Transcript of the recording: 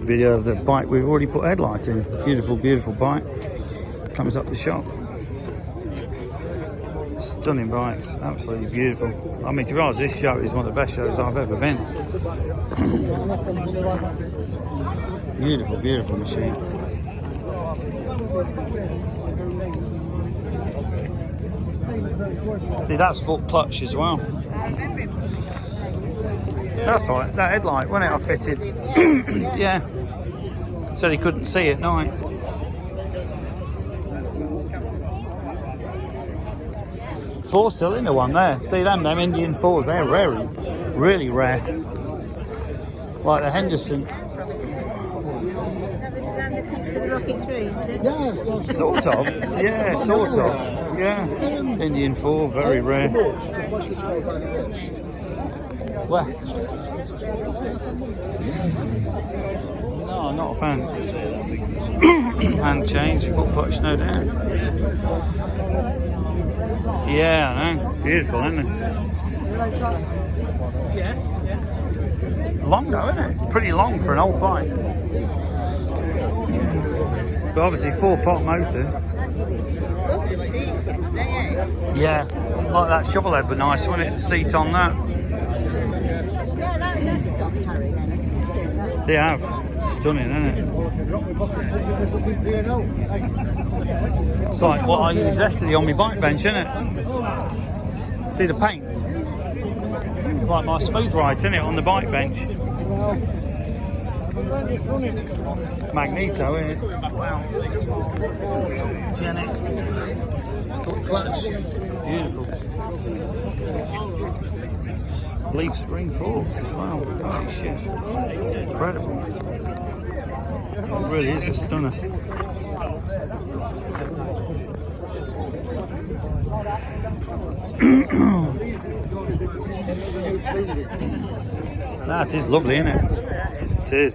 video of the bike we've already put headlights in. Beautiful, beautiful bike. Comes up the shop. Stunning bikes, absolutely beautiful. I mean, to be honest, this show is one of the best shows I've ever been. Beautiful, beautiful machine. See, that's foot clutch as well. That's right, that headlight, wasn't it? I fitted. Yeah. Said he couldn't see at night. Four-cylinder one there. See them Indian fours, they're rare, really rare. Like the Henderson. Sort of, yeah, sort of. Yeah, Indian 4, very rare. Well, no, not a fan. Hand change, foot clutch, no doubt. Yeah, I know. It's beautiful, isn't it? Long though, isn't it? Pretty long for an old bike. But obviously 4-pot motor. Yeah, like that shovel head, but nice, wasn't it? Seat on that. They have. Stunning, isn't it? It's like what I used yesterday on my bike bench, isn't it? See the paint? Like my smooth rides, isn't it, on the bike bench? Magneto, isn't it? Wow. Genic. Foot clutch. Beautiful. Leaf spring forks as well. Holy shit. Incredible. It really is a stunner. That is lovely, isn't it? It is.